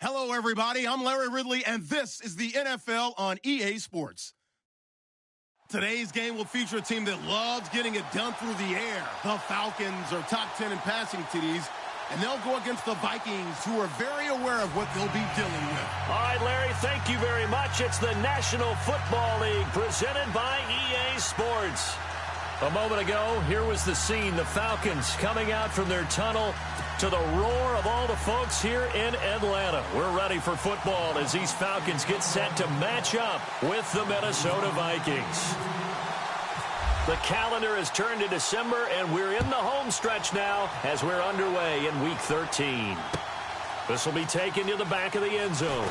Hello, everybody. I'm Larry Ridley, and this is the NFL on EA Sports. Today's game will feature a team that loves getting it done through the air. The Falcons are top 10 in passing TDs, and they'll go against the Vikings, who are very aware of what they'll be dealing with. All right, Larry, thank you very much. It's the National Football League presented by EA Sports. A moment ago, here was the scene. The Falcons coming out from their tunnel to the roar of all the folks here in Atlanta. We're ready for football as these Falcons get set to match up with the Minnesota Vikings. The calendar has turned to December, and we're in the home stretch now as we're underway in Week 13. This will be taken to the back of the end zone.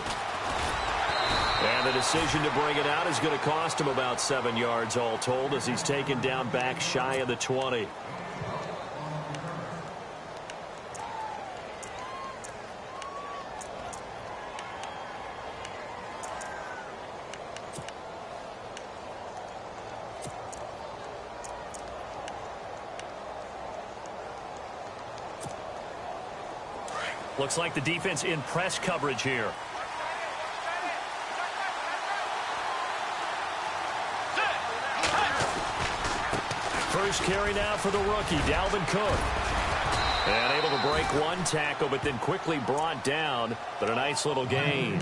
And the decision to bring it out is going to cost him about 7 yards all told as he's taken down back shy of the 20. Looks like the defense in press coverage here. First carry now for the rookie, Dalvin Cook. And able to break one tackle, but then quickly brought down. But a nice little gain.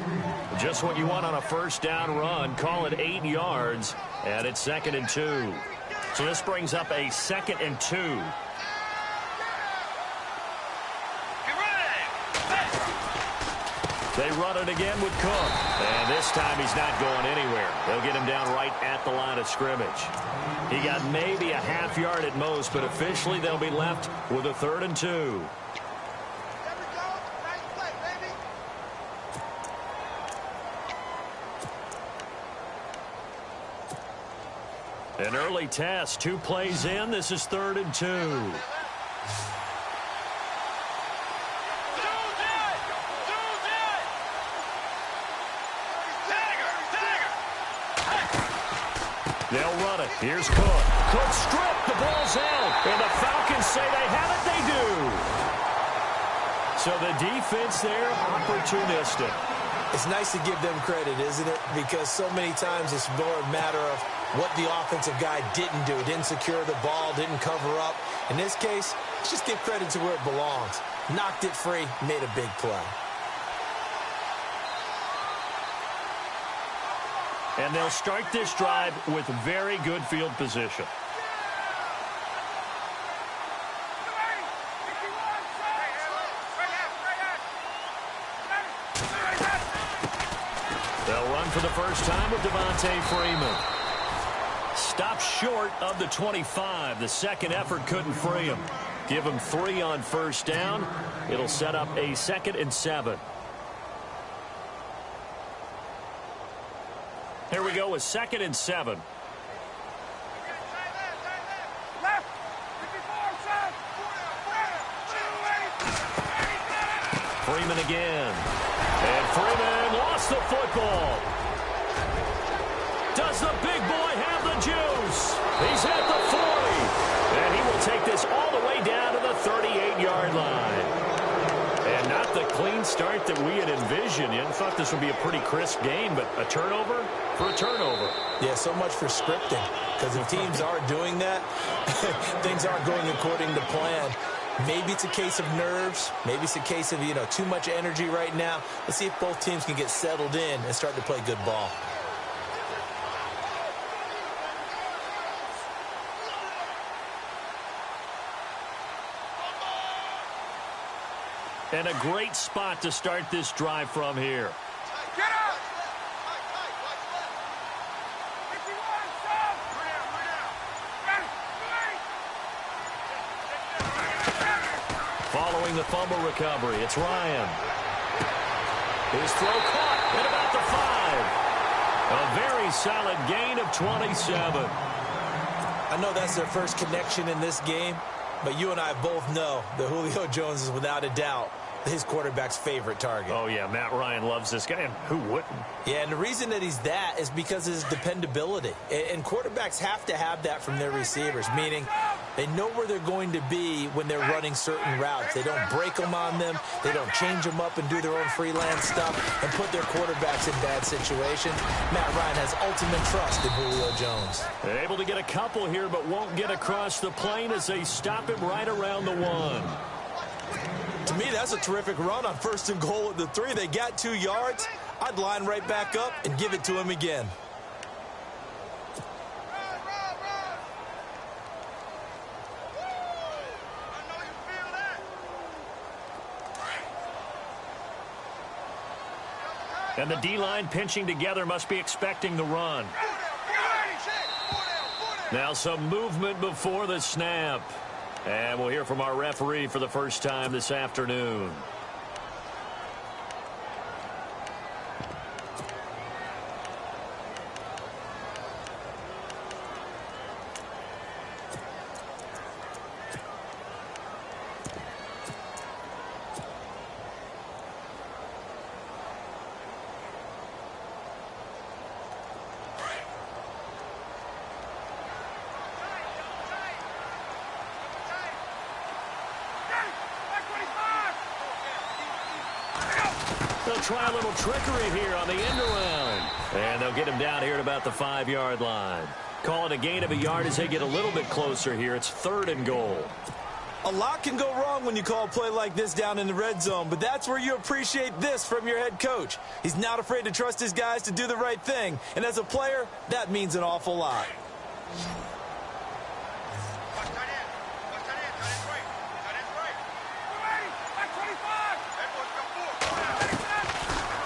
Just what you want on a first down run. Call it 8 yards. And it's 2nd and 2. So this brings up a 2nd and 2. They run it again with Cook. And this time he's not going anywhere. They'll get him down right at the line of scrimmage. He got maybe a half yard at most, but officially they'll be left with a 3rd and 2. An early test, 2 plays in. This is 3rd and 2. They'll run it. Here's Cook. Cook stripped. The ball's out. And the Falcons say they have it. They do. So the defense there, opportunistic. It's nice to give them credit, isn't it? Because so many times it's more a matter of what the offensive guy didn't do. Didn't secure the ball, didn't cover up. In this case, let's just give credit to where it belongs. Knocked it free, made a big play. And they'll start this drive with very good field position. They'll run for the first time with Devontae Freeman. Stopped short of the 25. The second effort couldn't free him. Give him 3 on first down. It'll set up a 2nd and 7. Here we go with 2nd and 7. Freeman again. And Freeman lost the football. Does the big boy have the juice? He's at the 40. And he will take this all the way down to the 38-yard line. And not the clean start that we had envisioned. You thought this would be a pretty crisp game, but a turnover for a turnover. Yeah, so much for scripting. Because if teams are doing that, things aren't going according to plan. Maybe it's a case of nerves. Maybe it's a case of, too much energy right now. Let's see if both teams can get settled in and start to play good ball. And a great spot to start this drive from here. Get up! Following the fumble recovery, it's Ryan. His throw caught at about the 5. A very solid gain of 27. I know that's their first connection in this game, but you and I both know that Julio Jones is without a doubt his quarterback's favorite target. Oh, yeah, Matt Ryan loves this guy, and who wouldn't? Yeah, and the reason that he's that is because of his dependability. And quarterbacks have to have that from their receivers, meaning They know where they're going to be when they're running certain routes. They don't break them on them. They don't change them up and do their own freelance stuff and put their quarterbacks in bad situations. Matt Ryan has ultimate trust in Julio Jones. They're able to get a couple here, but won't get across the plane as they stop him right around the 1. To me, that's a terrific run on 1st and goal at the 3. They got 2 yards. I'd line right back up and give it to him again. And the D-line pinching together must be expecting the run. Now some movement before the snap. And we'll hear from our referee for the first time this afternoon. They'll try a little trickery here on the end around. And they'll get him down here at about the 5-yard line. Call it a gain of a yard as they get a little bit closer here. It's 3rd and goal. A lot can go wrong when you call a play like this down in the red zone, but that's where you appreciate this from your head coach. He's not afraid to trust his guys to do the right thing, and as a player, that means an awful lot.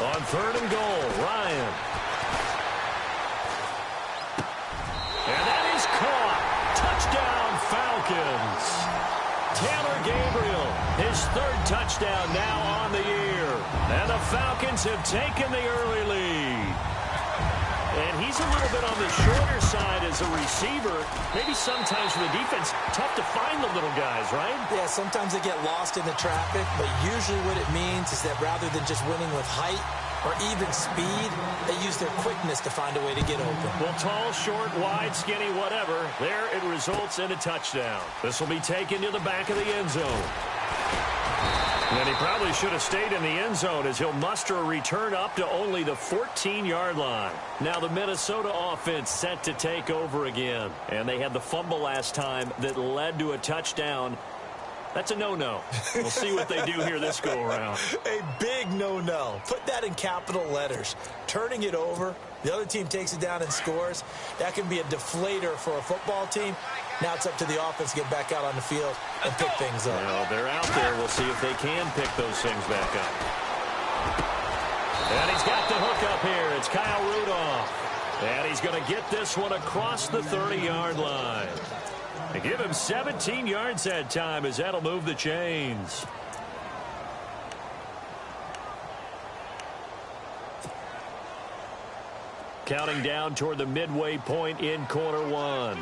On 3rd and goal, Ryan. And that is caught. Touchdown, Falcons. Taylor Gabriel, his 3rd touchdown now on the year. And the Falcons have taken the early lead. And he's a little bit on the shorter side as a receiver. Maybe sometimes for the defense, tough to find the little guys, right? Yeah, sometimes they get lost in the traffic, but usually what it means is that rather than just winning with height or even speed, they use their quickness to find a way to get open. Well, tall, short, wide, skinny, whatever, there it results in a touchdown. This will be taken to the back of the end zone. And he probably should have stayed in the end zone as he'll muster a return up to only the 14-yard line. Now the Minnesota offense set to take over again. And they had the fumble last time that led to a touchdown. That's a no-no. We'll see what they do here this go-around. A big no-no. Put that in capital letters. Turning it over, the other team takes it down and scores. That can be a deflator for a football team. Now it's up to the offense to get back out on the field and pick things up. Well, they're out there. We'll see if they can pick those things back up. And he's got the hook up here. It's Kyle Rudolph. And he's going to get this one across the 30-yard line. They give him 17 yards that time as that'll move the chains. Counting down toward the midway point in quarter 1.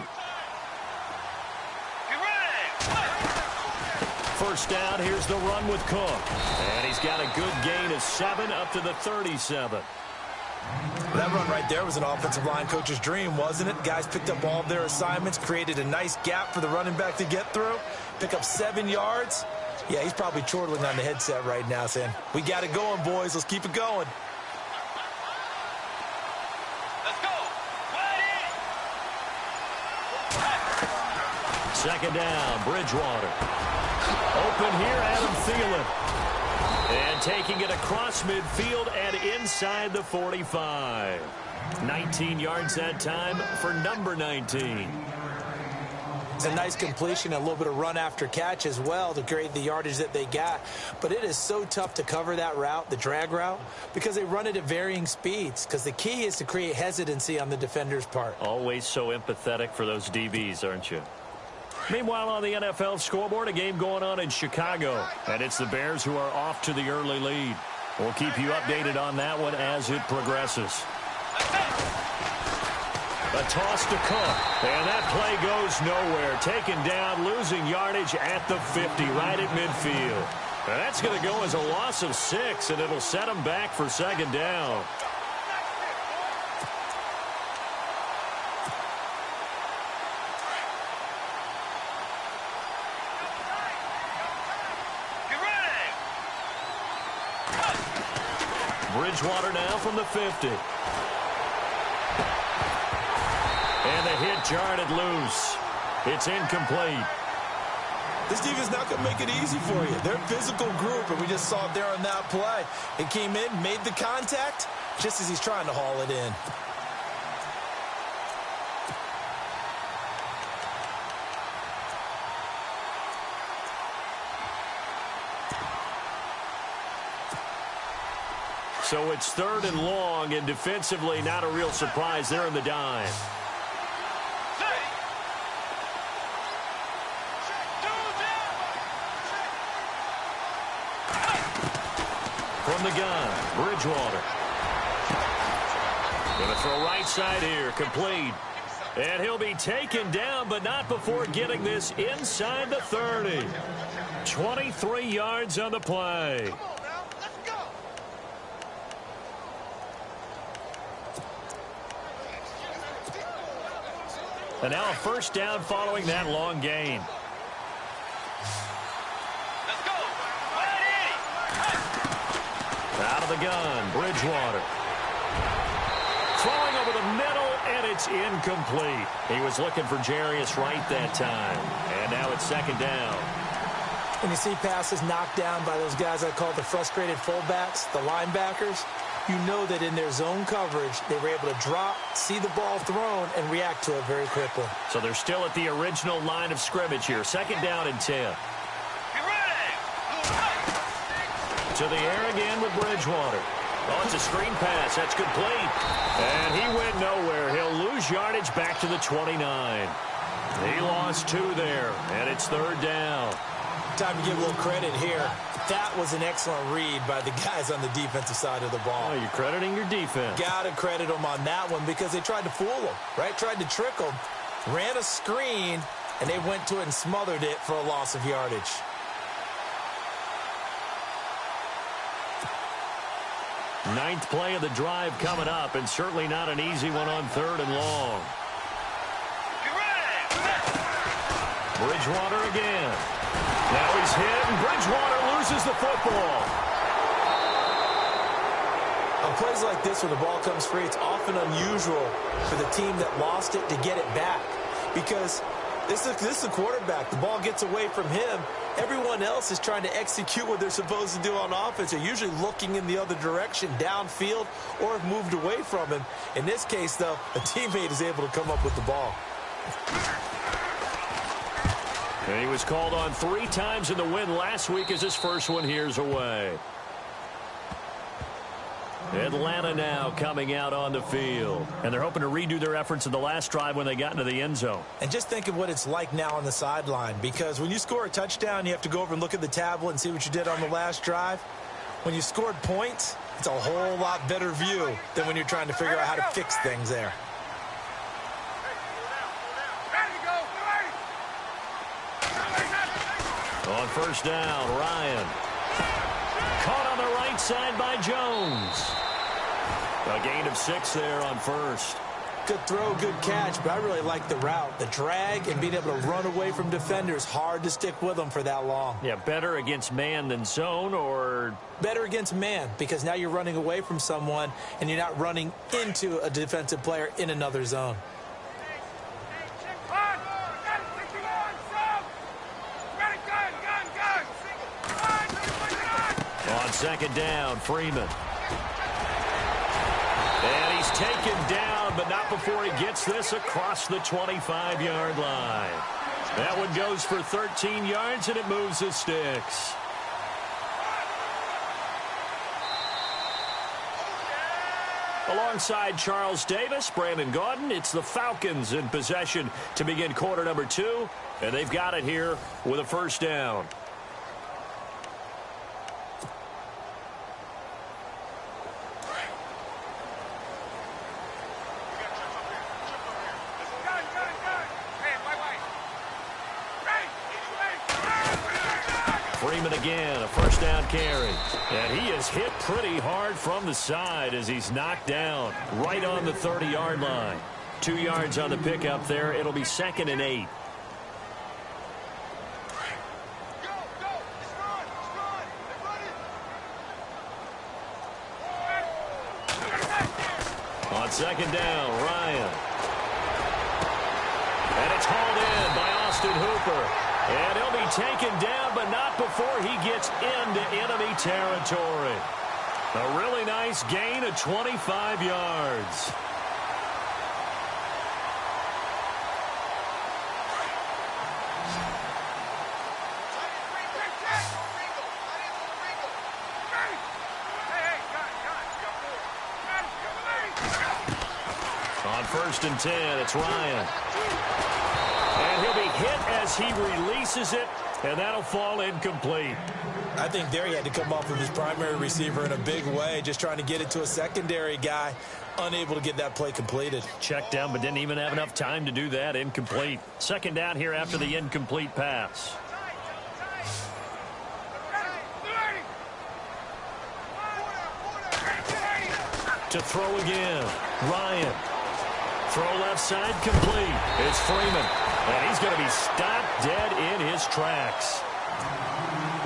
First down, here's the run with Cook. And he's got a good gain of 7 up to the 37. That run right there was an offensive line coach's dream, wasn't it? Guys picked up all of their assignments, created a nice gap for the running back to get through, pick up 7 yards. Yeah, he's probably chortling on the headset right now saying, we got it going, boys. Let's keep it going. Let's go. Second down, Bridgewater. Open here, Adam Thielen. And taking it across midfield and inside the 45. 19 yards that time for number 19. It's a nice completion, a little bit of run after catch as well to create the yardage that they got. But it is so tough to cover that route, the drag route, because they run it at varying speeds. Because the key is to create hesitancy on the defender's part. Always so empathetic for those DBs, aren't you? Meanwhile, on the NFL scoreboard, a game going on in Chicago. And it's the Bears who are off to the early lead. We'll keep you updated on that one as it progresses. A toss to Cook. And that play goes nowhere. Taken down, losing yardage at the 50, right at midfield. And that's going to go as a loss of 6, and it'll set them back for second down. Bridgewater now from the 50. And the hit jarred it loose. It's incomplete. This defense not going to make it easy for you. They're a physical group, and we just saw it there on that play. It came in, made the contact, just as he's trying to haul it in. So it's 3rd and long, and defensively not a real surprise there in the dime. From the gun, Bridgewater. Going to throw right side here, complete. And he'll be taken down, but not before getting this inside the 30. 23 yards on the play. And now a first down following that long gain. Let's go. Out of the gun, Bridgewater. Throwing over the middle, and it's incomplete. He was looking for Jarius Wright that time. And now it's 2nd down. When you see passes knocked down by those guys I call the frustrated fullbacks, the linebackers, you know that in their zone coverage, they were able to drop, see the ball thrown, and react to it very quickly. So they're still at the original line of scrimmage here. 2nd down and 10. To the air again with Bridgewater. Oh, it's a screen pass. That's complete. And he went nowhere. He'll lose yardage back to the 29. He lost 2 there, and it's 3rd down. Time to give a little credit here. That was an excellent read by the guys on the defensive side of the ball. Oh, you're crediting your defense. Got to credit them on that one because they tried to fool them, right? Tried to trick them. Ran a screen, and they went to it and smothered it for a loss of yardage. Ninth play of the drive coming up, and certainly not an easy one on 3rd and long. Bridgewater again. Now he's hit, and Bridgewater loses the football. On plays like this where the ball comes free, it's often unusual for the team that lost it to get it back. Because this is the quarterback. The ball gets away from him. Everyone else is trying to execute what they're supposed to do on offense. They're usually looking in the other direction, downfield, or have moved away from him. In this case, though, a teammate is able to come up with the ball. And he was called on 3 times in the win last week as his first one here's away. Atlanta now coming out on the field. And they're hoping to redo their efforts in the last drive when they got into the end zone. And just think of what it's like now on the sideline. Because when you score a touchdown, you have to go over and look at the tablet and see what you did on the last drive. When you scored points, it's a whole lot better view than when you're trying to figure out how to fix things there. On first down, Ryan. Caught on the right side by Jones. A gain of 6 there on first. Good throw, good catch, but I really like the route. The drag and being able to run away from defenders, hard to stick with them for that long. Yeah, better against man than zone, or? Better against man, because now you're running away from someone and you're not running into a defensive player in another zone. On second down, Freeman. And he's taken down, but not before he gets this across the 25-yard line. That one goes for 13 yards, and it moves the sticks. Alongside Charles Davis, Brandon Gaudin, it's the Falcons in possession to begin quarter number 2, and they've got it here with a first down. Freeman again, a first down carry. And he is hit pretty hard from the side as he's knocked down right on the 30-yard line. 2 yards on the pickup there. It'll be 2nd and 8. On second down, Ryan. And it's hauled in by Austin Hooper. And he'll be taken down, but not before he gets into enemy territory. A really nice gain of 25 yards. On 1st and 10, it's Ryan. And he'll be hit as he releases it, and that'll fall incomplete. I think there he had to come off of his primary receiver in a big way, just trying to get it to a secondary guy, unable to get that play completed. Checked down, but didn't even have enough time to do that. Incomplete. Second down here after the incomplete pass. To throw again, Ryan. Throw left side complete. It's Freeman. And he's going to be stopped dead in his tracks.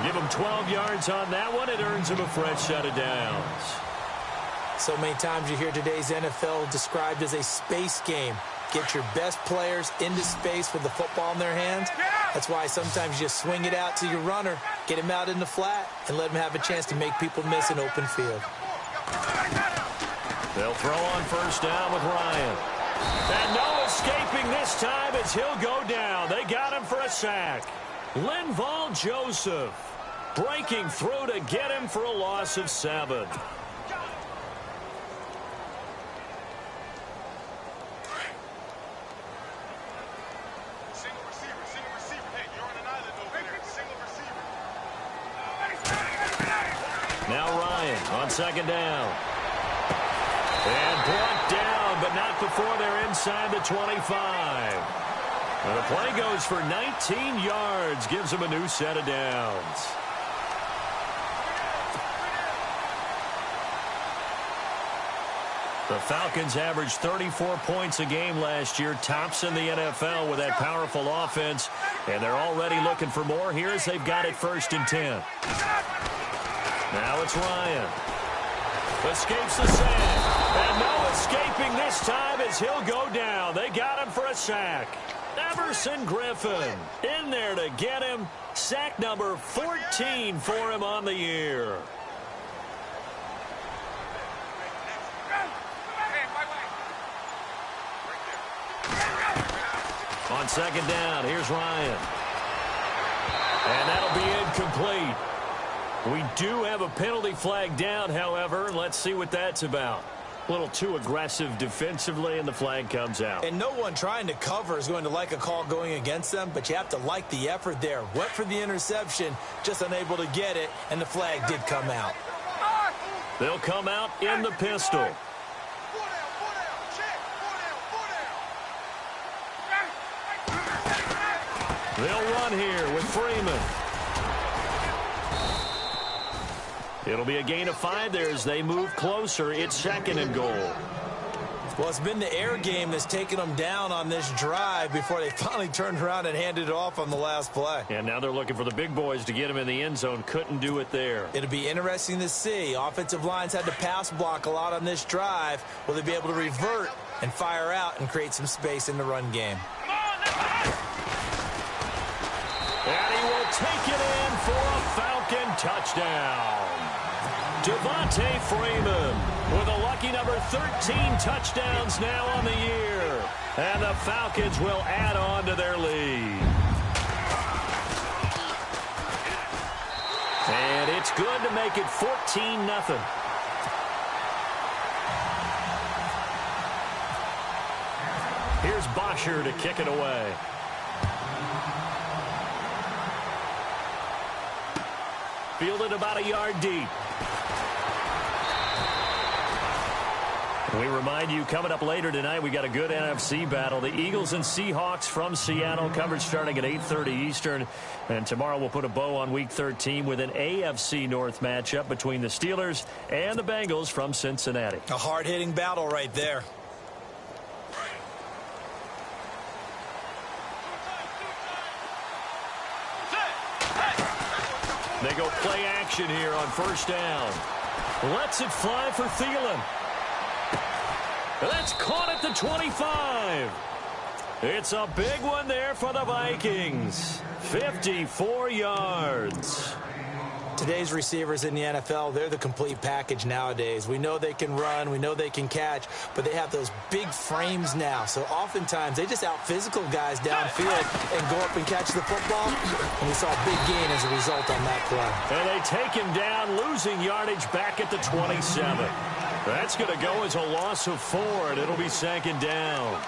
Give him 12 yards on that one. It earns him a fresh set of downs. So many times you hear today's NFL described as a space game. Get your best players into space with the football in their hands. That's why sometimes you just swing it out to your runner, get him out in the flat, and let him have a chance to make people miss an open field. They'll throw on 1st down with Ryan. And no escaping this time as he'll go down. They got him for a sack. Linval Joseph breaking through to get him for a loss of 7. Now Ryan on 2nd down. And brought down, but not before they're inside the 25. And the play goes for 19 yards, gives him a new set of downs. The Falcons averaged 34 points a game last year, tops in the NFL with that powerful offense. And they're already looking for more here as they've got it 1st and 10. Now it's Ryan. Escapes the sack. And no escaping this time as he'll go down. They got him for a sack. Everson Griffin in there to get him. Sack number 14 for him on the year. On 2nd down, here's Ryan. And that'll be incomplete. We do have a penalty flag down, however. Let's see what that's about. A little too aggressive defensively, and the flag comes out. And no one trying to cover is going to like a call going against them, but you have to like the effort there. Went for the interception, just unable to get it, and the flag did come out. They'll come out in the pistol. They'll run here with Freeman. It'll be a gain of 5 there as they move closer. It's 2nd and goal. Well, it's been the air game that's taken them down on this drive before they finally turned around and handed it off on the last play. And now they're looking for the big boys to get him in the end zone. Couldn't do it there. It'll be interesting to see. Offensive lines had to pass block a lot on this drive. Will they be able to revert and fire out and create some space in the run game? And he will take it in for a Falcon touchdown. Devontae Freeman with a lucky number 13 touchdowns now on the year. And the Falcons will add on to their lead. And it's good to make it 14-0. Here's Bosher to kick it away. Fielded about a yard deep. We remind you, coming up later tonight, we got a good NFC battle. The Eagles and Seahawks from Seattle, coverage starting at 8:30 Eastern. And tomorrow we'll put a bow on Week 13 with an AFC North matchup between the Steelers and the Bengals from Cincinnati. A hard-hitting battle right there. They go play action here on 1st down. Lets it fly for Thielen. That's caught at the 25. It's a big one there for the Vikings. 54 yards. Today's receivers in the NFL, they're the complete package nowadays. We know they can run, we know they can catch, but they have those big frames now. So oftentimes they just out-physical guys downfield and go up and catch the football. And we saw a big gain as a result on that play. And they take him down, losing yardage back at the 27. That's going to go as a loss of 4, and it'll be 2nd down.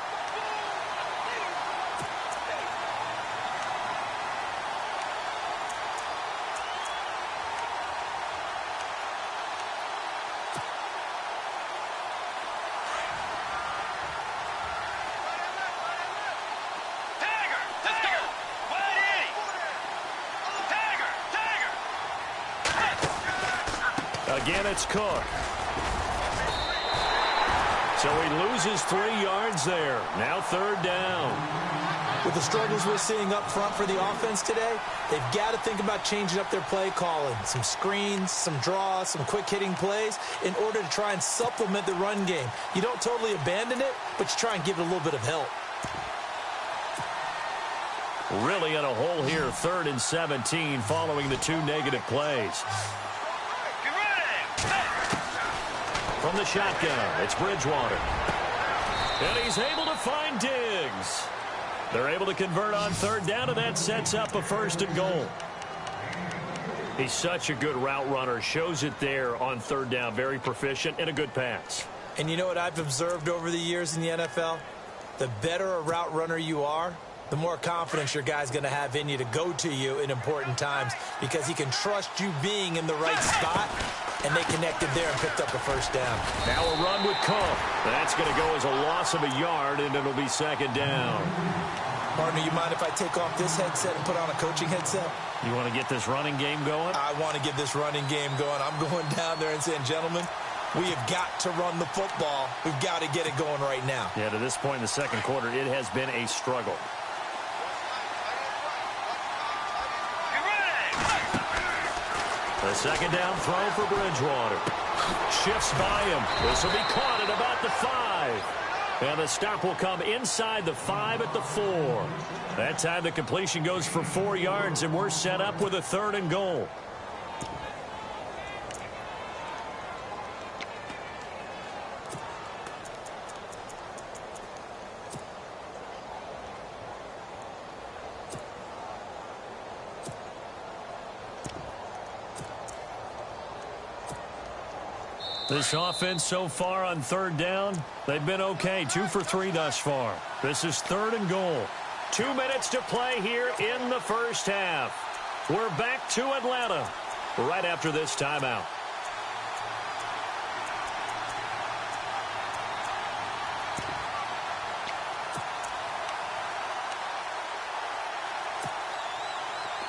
Again, it's Cook. So he loses 3 yards there. Now 3rd down. With the struggles we're seeing up front for the offense today, they've got to think about changing up their play calling. Some screens, some draws, some quick-hitting plays in order to try and supplement the run game. You don't totally abandon it, but you try and give it a little bit of help. Really in a hole here, 3rd and 17 following the 2 negative plays. From the shotgun, it's Bridgewater. And he's able to find Diggs. They're able to convert on 3rd down, and that sets up a 1st and goal. He's such a good route runner. Shows it there on 3rd down. Very proficient and a good pass. And you know what I've observed over the years in the NFL? The better a route runner you are, the more confidence your guy's going to have in you to go to you in important times because he can trust you being in the right spot, and they connected there and picked up a 1st down. Now a run with Cook. That's going to go as a loss of a yard, and it'll be 2nd down. Partner, you mind if I take off this headset and put on a coaching headset? You want to get this running game going? I want to get this running game going. I'm going down there and saying, gentlemen, we have got to run the football. We've got to get it going right now. Yeah, to this point in the 2nd quarter, it has been a struggle. The 2nd down throw for Bridgewater. Shifts by him. This will be caught at about the 5. And the stop will come inside the 5 at the 4. That time the completion goes for 4 yards, and we're set up with a 3rd and goal. This offense so far on 3rd down, they've been okay. 2 for 3 thus far. This is 3rd and goal. 2 minutes to play here in the 1st half. We're back to Atlanta right after this timeout.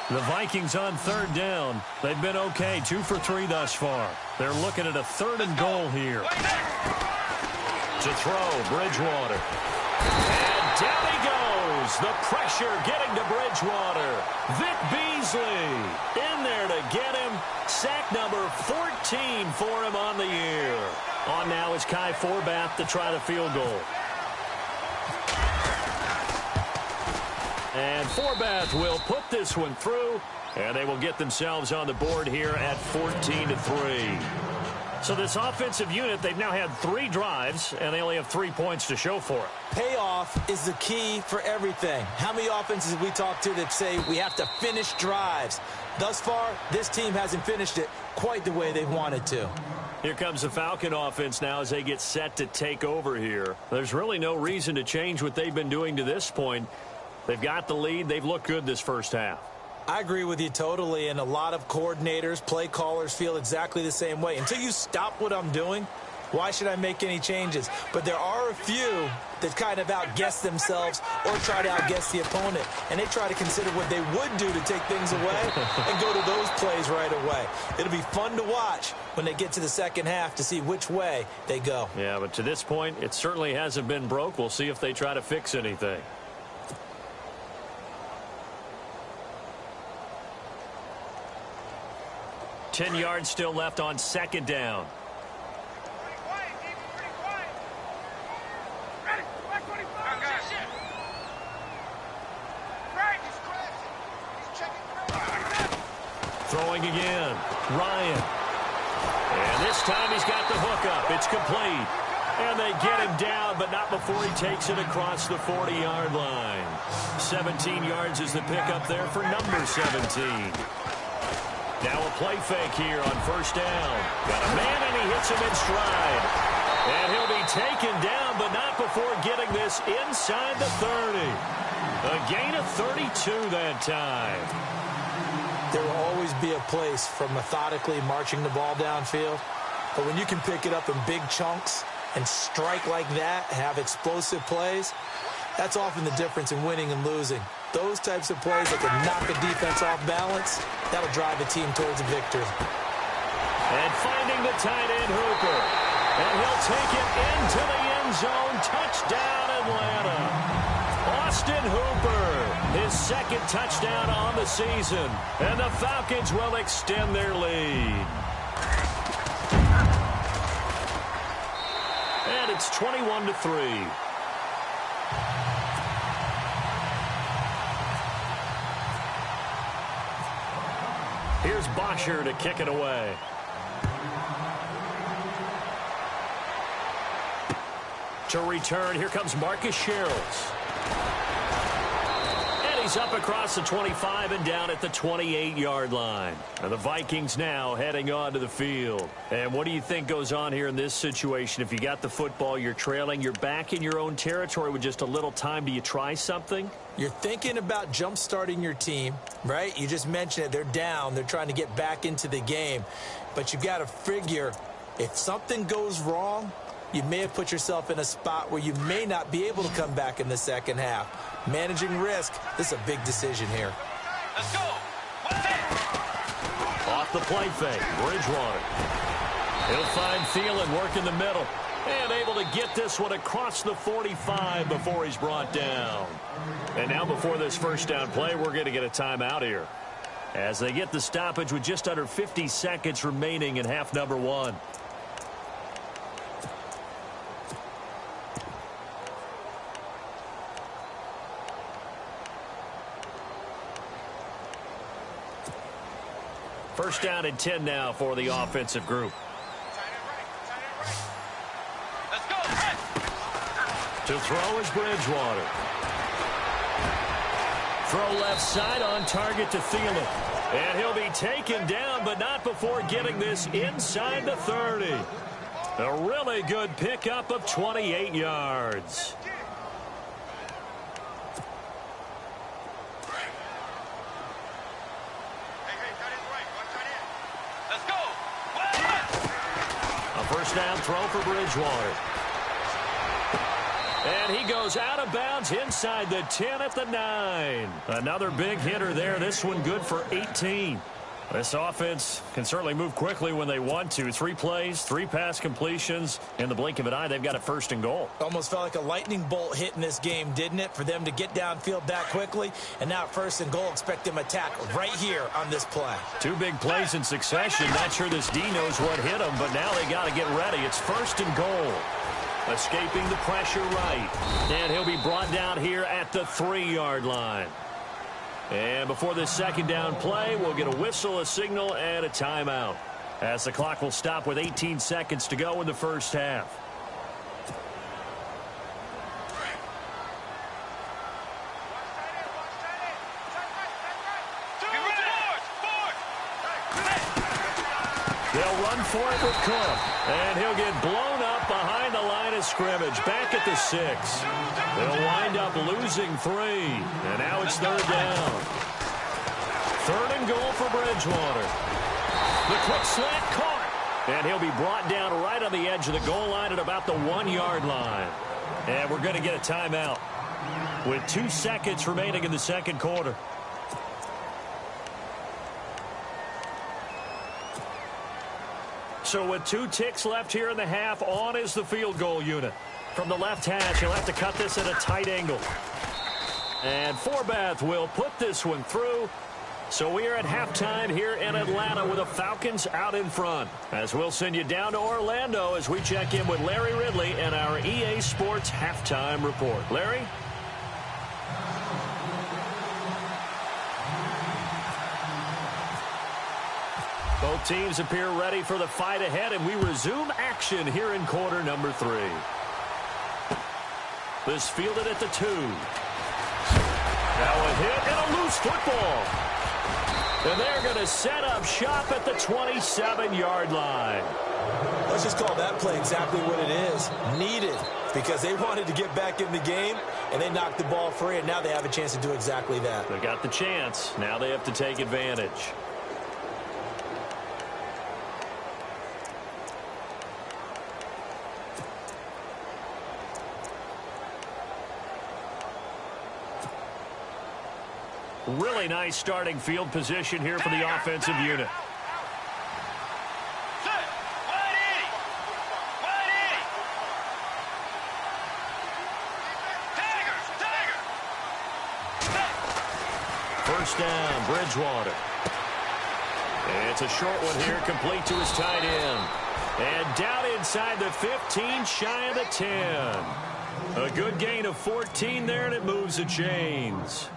The Vikings on 3rd down. They've been okay. 2 for 3 thus far. They're looking at a 3rd and goal here. To throw, Bridgewater. And down he goes. The pressure getting to Bridgewater. Vic Beasley in there to get him. Sack number 14 for him on the year. On now is Kai Forbath to try the field goal. And Forbath will put this one through, and they will get themselves on the board here at 14-3. So this offensive unit, they've now had 3 drives, and they only have 3 points to show for it. Payoff is the key for everything. How many offenses have we talked to that say we have to finish drives? Thus far, this team hasn't finished it quite the way they wanted to. Here comes the Falcon offense now as they get set to take over here. There's really no reason to change what they've been doing to this point. They've got the lead. They've looked good this 1st half. I agree with you totally, and a lot of coordinators, play callers feel exactly the same way. Until you stop what I'm doing, why should I make any changes? But there are a few that kind of outguess themselves or try to outguess the opponent, and they try to consider what they would do to take things away and go to those plays right away. It'll be fun to watch when they get to the 2nd half to see which way they go. Yeah, but to this point, it certainly hasn't been broke. We'll see if they try to fix anything. Ten yards still left on 2nd down. Ryan. And this time he's got the hook up. It's complete. And they get him down, but not before he takes it across the 40-yard line. 17 yards is the pickup there for number 17. Now a play fake here on first down. Got a man, and he hits him in stride. And he'll be taken down, but not before getting this inside the 30. A gain of 32 that time. There will always be a place for methodically marching the ball downfield. But when you can pick it up in big chunks and strike like that, have explosive plays, that's often the difference in winning and losing. Those types of plays that can knock a defense off balance, that'll drive a team towards a victory. And finding the tight end, Hooper. And he'll take it into the end zone. Touchdown, Atlanta. Austin Hooper, his second touchdown on the season. And the Falcons will extend their lead. And it's 21-3. Here's Bosher to kick it away. To return, here comes Marcus Sherrills. And he's up across the 25 and down at the 28-yard line. And the Vikings now heading onto the field. And what do you think goes on here in this situation? If you got the football, you're trailing, you're back in your own territory with just a little time. Do you try something? You're thinking about jump-starting your team, right? You just mentioned it. They're down. They're trying to get back into the game. But you've got to figure if something goes wrong, you may have put yourself in a spot where you may not be able to come back in the second half. Managing risk, this is a big decision here. Let's go. Off the play fake, Bridgewater. He'll find Thielen, work in the middle. And able to get this one across the 45 before he's brought down. And now before this first down play, we're going to get a timeout here, as they get the stoppage with just under 50 seconds remaining in half number one. First down and 10 now for the offensive group. Let's go. To throw is Bridgewater. Throw left side on target to Thielen. And he'll be taken down, but not before getting this inside the 30. A really good pickup of 28 yards. First down throw for Bridgewater. And he goes out of bounds inside the 10 at the 9. Another big hitter there. This one good for 18. This offense can certainly move quickly when they want to. 3 plays, 3 pass completions. In the blink of an eye, they've got a first and goal. Almost felt like a lightning bolt hit in this game, didn't it? For them to get downfield that quickly. And now first and goal, expect them to attack right here on this play. 2 big plays in succession. Not sure this D knows what hit him, but now they got to get ready. It's first and goal. Escaping the pressure right. And he'll be brought down here at the 3-yard line. And before this second down play, we'll get a whistle, a signal, and a timeout, as the clock will stop with 18 seconds to go in the first half. They'll run for it with Cook, and he'll get blown up behind the line of scrimmage, back at the 6. They'll wind up losing 3, and now it's third down. Third and goal for Bridgewater. The quick slant caught, and he'll be brought down right on the edge of the goal line at about the 1-yard line. And we're going to get a timeout with 2 seconds remaining in the second quarter. So with 2 ticks left here in the half, on is the field goal unit. From the left hash, he'll have to cut this at a tight angle. And Forbath will put this one through. So we are at halftime here in Atlanta with the Falcons out in front. As we'll send you down to Orlando as we check in with Larry Ridley and our EA Sports halftime report. Larry? Both teams appear ready for the fight ahead, and we resume action here in quarter number 3. This fielded at the 2. Now a hit and a loose football. And they're going to set up shop at the 27-yard line. Let's just call that play exactly what it is. Needed, because they wanted to get back in the game, and they knocked the ball free, and now they have a chance to do exactly that. They got the chance. Now they have to take advantage. Really nice starting field position here for the offensive unit. First down, Bridgewater. It's a short one here, complete to his tight end. And down inside the 15, shy of the 10. A good gain of 14 there, and it moves the chains.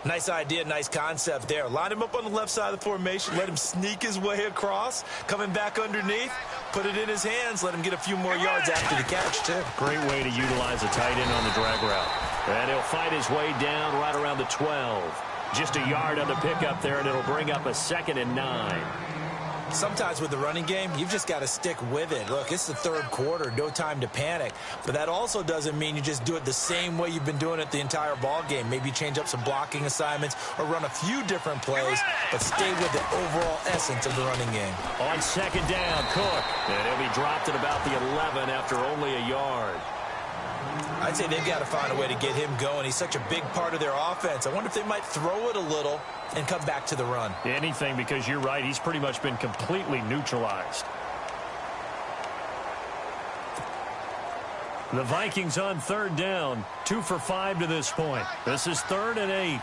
Nice idea, nice concept there. Line him up on the left side of the formation. Let him sneak his way across. Coming back underneath. Put it in his hands. Let him get a few more yards after the catch, too. Great way to utilize a tight end on the drag route. And he'll fight his way down right around the 12. Just a yard on the pickup there, and it'll bring up a 2nd and 9. Sometimes with the running game, you've just got to stick with it. Look, it's the third quarter, no time to panic. But that also doesn't mean you just do it the same way you've been doing it the entire ball game. Maybe change up some blocking assignments or run a few different plays, but stay with the overall essence of the running game. On 2nd down, Cook. And he'll be dropped at about the 11 after only a yard. I'd say they've got to find a way to get him going. He's such a big part of their offense. I wonder if they might throw it a little and come back to the run. Anything, because you're right. He's pretty much been completely neutralized. The Vikings on 3rd down. 2 for 5 to this point. This is 3rd and 8.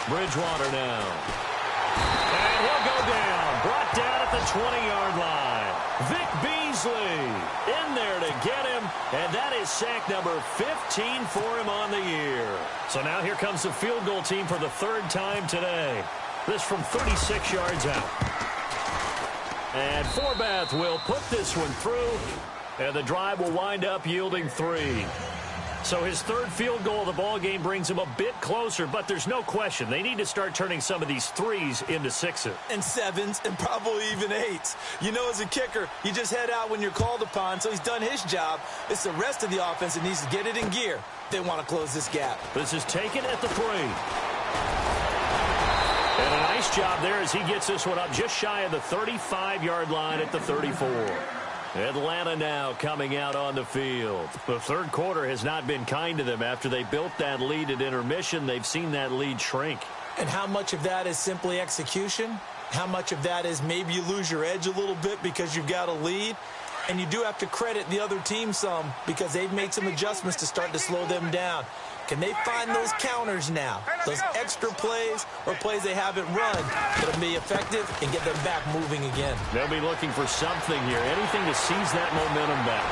Bridgewater now. And he'll go down. Brought down at the 20-yard line. Vic Beasley in there to get him, and that is sack number 15 for him on the year. So now here comes the field goal team for the 3rd time today. This from 36 yards out. And Forbath will put this one through, and the drive will wind up yielding 3. So his 3rd field goal of the ball game brings him a bit closer, but there's no question they need to start turning some of these 3s into 6s. And 7s, and probably even 8s. You know, as a kicker, you just head out when you're called upon, so he's done his job. It's the rest of the offense that needs to get it in gear. They want to close this gap. This is taken at the 3. And a nice job there as he gets this one up just shy of the 35-yard line at the 34. Atlanta now coming out on the field. The 3rd quarter has not been kind to them. After they built that lead at intermission, they've seen that lead shrink. And how much of that is simply execution? How much of that is maybe you lose your edge a little bit because you've got a lead? And you do have to credit the other team some because they've made some adjustments to start to slow them down. Can they find those counters now, those extra plays or plays they haven't run that'll be effective and get them back moving again? They'll be looking for something here, anything to seize that momentum back.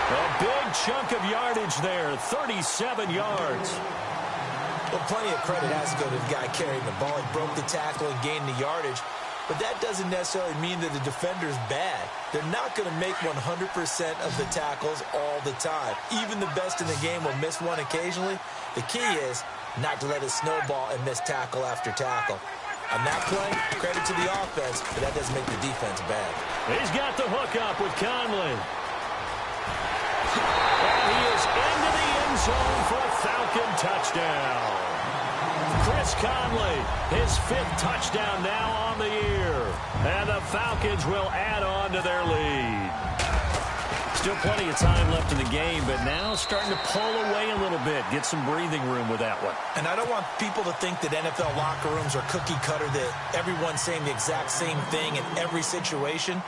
A big chunk of yardage there, 37 yards. Well, plenty of credit has to go to the guy carrying the ball. He broke the tackle and gained the yardage. But that doesn't necessarily mean that the defender's bad. They're not going to make 100% of the tackles all the time. Even the best in the game will miss one occasionally. The key is not to let it snowball and miss tackle after tackle. On that play, credit to the offense, but that doesn't make the defense bad. He's got the hook up with Conley. And he is into the end zone for a Falcon touchdown. Chris Conley, his 5th touchdown now on the year. And the Falcons will add on to their lead. Still plenty of time left in the game, but now starting to pull away a little bit. Get some breathing room with that one. And I don't want people to think that NFL locker rooms are cookie cutter, that everyone's saying the exact same thing in every situation.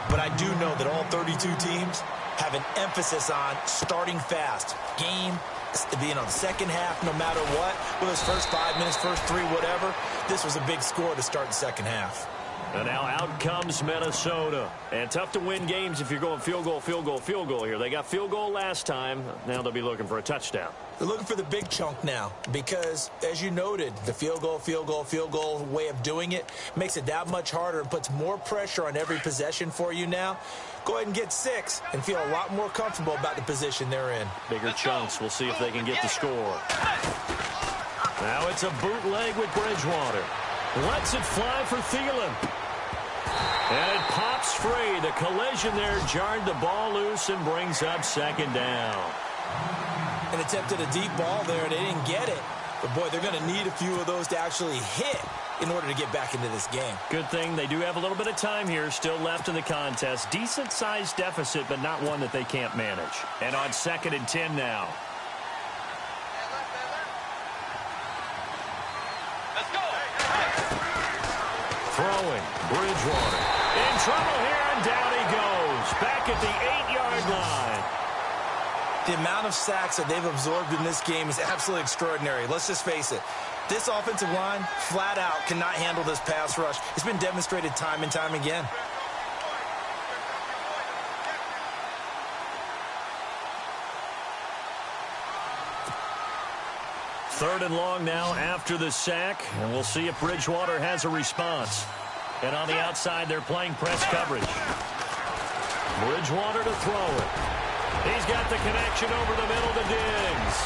But I do know that all 32 teams have an emphasis on starting fast. Game being on the second half, no matter what, whether it's first 5 minutes, first 3, whatever. This was a big score to start the second half. And now out comes Minnesota. And tough to win games if you're going field goal, field goal, field goal here. They got field goal last time. Now they'll be looking for a touchdown. They're looking for the big chunk now because, as you noted, the field goal way of doing it makes it that much harder and puts more pressure on every possession for you now. Go ahead and get 6 and feel a lot more comfortable about the position they're in. Bigger chunks. We'll see if they can get the score. Now it's a bootleg with Bridgewater. Lets it fly for Thielen. And it pops free. The collision there jarred the ball loose and brings up second down. And attempted a deep ball there, and they didn't get it. But, boy, they're going to need a few of those to actually hit in order to get back into this game. Good thing they do have a little bit of time here still left in the contest. Decent-sized deficit, but not one that they can't manage. And on 2nd and 10 now. Let's go. Throwing. Bridgewater. In trouble here, and down he goes. Back at the 8-yard line. The amount of sacks that they've absorbed in this game is absolutely extraordinary. Let's just face it. This offensive line, flat out, cannot handle this pass rush. It's been demonstrated time and time again. Third and long now after the sack, and we'll see if Bridgewater has a response. And on the outside, they're playing press coverage. Bridgewater to throw it. He's got the connection over the middle to Diggs.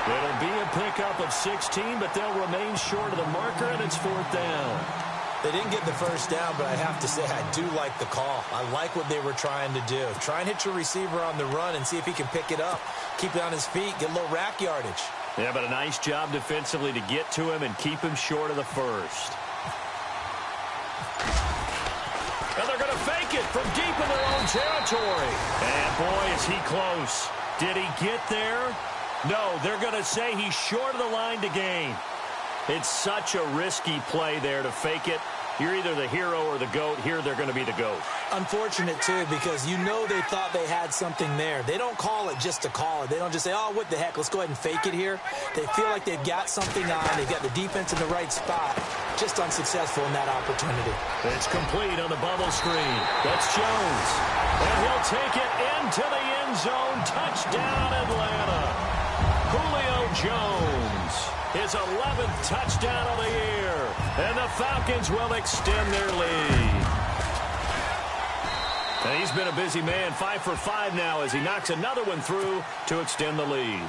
It'll be a pickup of 16, but they'll remain short of the marker, and it's 4th down. They didn't get the first down, but I have to say I do like the call. I like what they were trying to do. Try and hit your receiver on the run and see if he can pick it up. Keep it on his feet, get a little rack yardage. Yeah, but a nice job defensively to get to him and keep him short of the first. And they're going to fake it from deep in their own territory. And, boy, is he close. Did he get there? No, they're going to say he's short of the line to gain. It's such a risky play there to fake it. You're either the hero or the GOAT. Here they're going to be the GOAT. Unfortunate, too, because you know they thought they had something there. They don't call it just to call it. They don't just say, oh, what the heck, let's go ahead and fake it here. They feel like they've got something on. They've got the defense in the right spot. Just unsuccessful in that opportunity. It's complete on the bubble screen. That's Jones. And he'll take it into the end zone. Touchdown, Atlanta. Julio Jones. His 11th touchdown of the year. And the Falcons will extend their lead. And he's been a busy man, 5 for 5 now as he knocks another one through to extend the lead.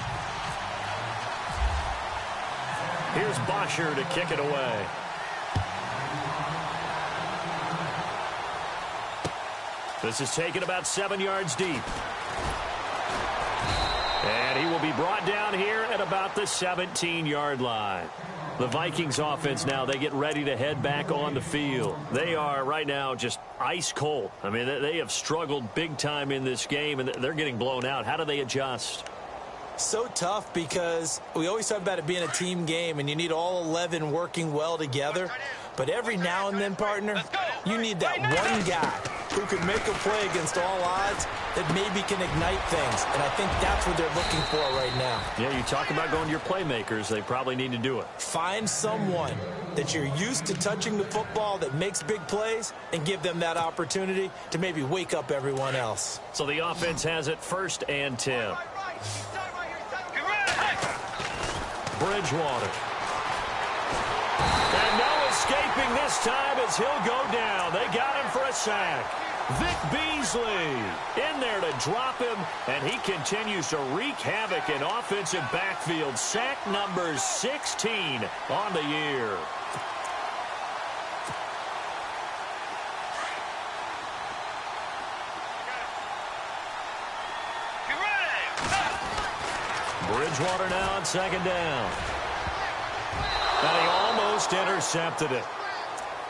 Here's Bosher to kick it away. This is taken about 7 yards deep. And he will be brought down here at about the 17-yard line. The Vikings offense now, they get ready to head back on the field. They are right now just ice cold. I mean, they have struggled big time in this game, and they're getting blown out. How do they adjust? So tough because we always talk about it being a team game, and you need all 11 working well together. But every now and then, partner, you need that one guy who can make a play against all odds that maybe can ignite things. And I think that's what they're looking for right now. Yeah, you talk about going to your playmakers. They probably need to do it. Find someone that you're used to touching the football that makes big plays and give them that opportunity to maybe wake up everyone else. So the offense has it 1st and 10. Bridgewater. And no escaping this time as he'll go down. They got him for a sack. Vic Beasley in there to drop him, and he continues to wreak havoc in offensive backfield. Sack number 16 on the year. Bridgewater now on 2nd down. And he almost intercepted it.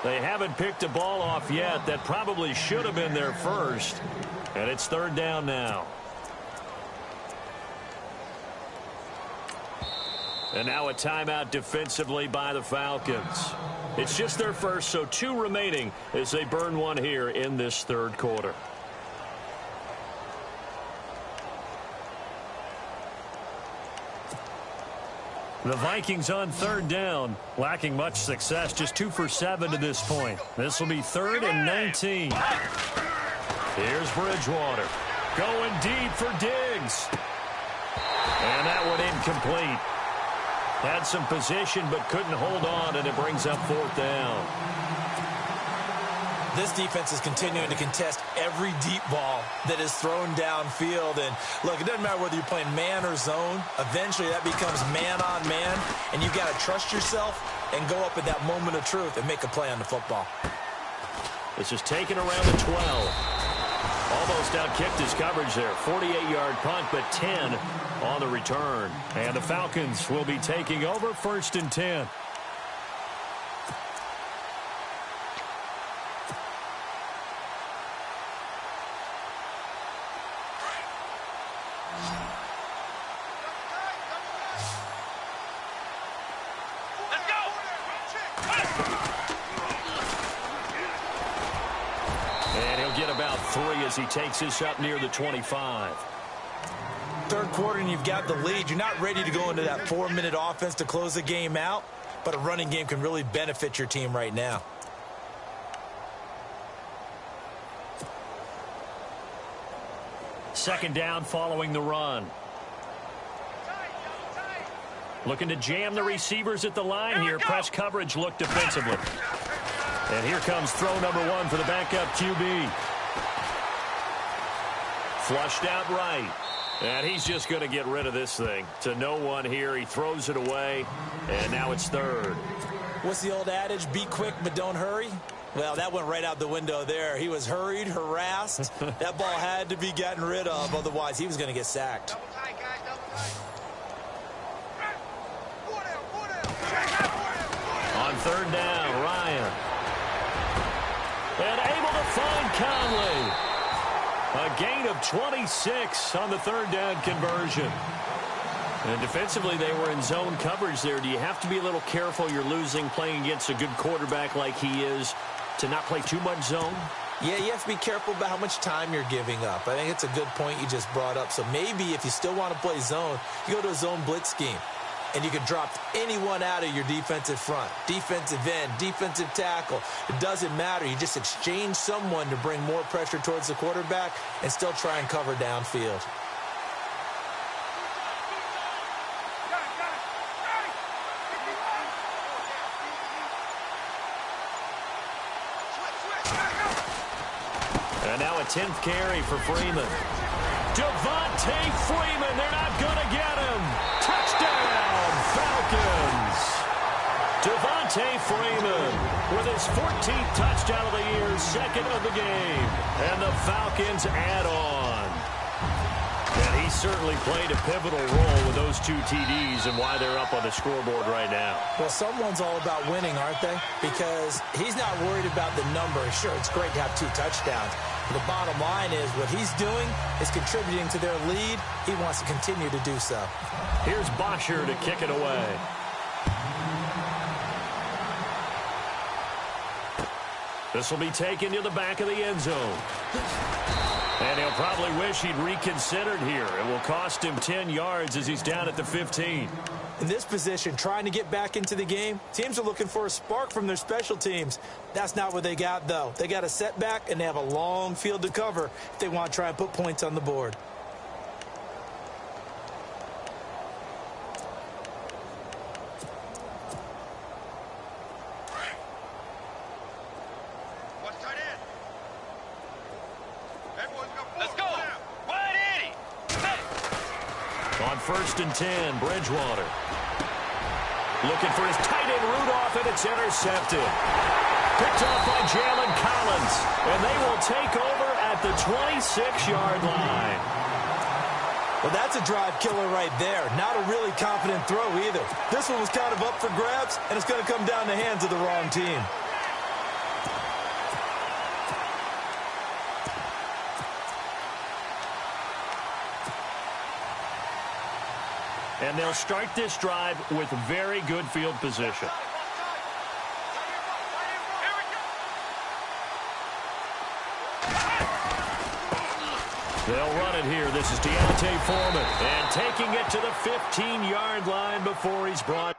They haven't picked a ball off yet. That probably should have been their first. And it's 3rd down now. And now a timeout defensively by the Falcons. It's just their first, so 2 remaining as they burn one here in this 3rd quarter. The Vikings on third down, lacking much success, just 2 for 7 to this point. This will be 3rd and 19. Here's Bridgewater, going deep for Diggs. And that one incomplete. Had some position but couldn't hold on, and it brings up 4th down. This defense is continuing to contest every deep ball that is thrown downfield. And, look, it doesn't matter whether you're playing man or zone. Eventually, that becomes man on man, and you've got to trust yourself and go up at that moment of truth and make a play on the football. This is taken around the 12. Almost outkicked his coverage there. 48-yard punt, but 10 on the return. And the Falcons will be taking over 1st and 10. As he takes this up near the 25. Third quarter and you've got the lead. You're not ready to go into that 4-minute offense to close the game out, but a running game can really benefit your team right now. Second down following the run. Looking to jam the receivers at the line here. Press coverage look defensively. And here comes throw number 1 for the backup QB. Flushed out right. And he's just going to get rid of this thing. To no one here. He throws it away. And now it's 3rd. What's the old adage? Be quick, but don't hurry. Well, that went right out the window there. He was hurried, harassed. That ball had to be gotten rid of. Otherwise, he was going to get sacked. Double tight, guys, double tight. On 3rd down, Ryan. And able to find Conley. A gain of 26 on the 3rd down conversion. And defensively, they were in zone coverage there. Do you have to be a little careful? You're losing playing against a good quarterback like he is to not play too much zone? Yeah, you have to be careful about how much time you're giving up. I think it's a good point you just brought up. So maybe if you still want to play zone, you go to a zone blitz scheme. And you can drop anyone out of your defensive front, defensive end, defensive tackle. It doesn't matter. You just exchange someone to bring more pressure towards the quarterback and still try and cover downfield. And now a 10th carry for Freeman. Devontae Freeman, they're not going to get him. Touchdown, Falcons. Devontae Freeman with his 14th touchdown of the year, 2nd of the game. And the Falcons add on. And he certainly played a pivotal role with those 2 TDs and why they're up on the scoreboard right now. Well, someone's all about winning, aren't they? Because he's not worried about the number. Sure, it's great to have 2 touchdowns. The bottom line is what he's doing is contributing to their lead. He wants to continue to do so. Here's Bosher to kick it away. This will be taken to the back of the end zone. And he'll probably wish he'd reconsidered here. It will cost him 10 yards as he's down at the 15. In this position, trying to get back into the game, teams are looking for a spark from their special teams. That's not what they got, though. They got a setback, and they have a long field to cover if they want to try and put points on the board. Let's go. 180. On 1st and 10, Bridgewater. Looking for his tight end Rudolph, and it's intercepted. Picked off by Jalen Collins, and they will take over at the 26-yard line. Well, that's a drive killer right there. Not a really confident throw either. This one was kind of up for grabs, and it's going to come down the hands of the wrong team. And they'll start this drive with very good field position. They'll run it here. This is Deontay Foreman. And taking it to the 15-yard line before he's brought.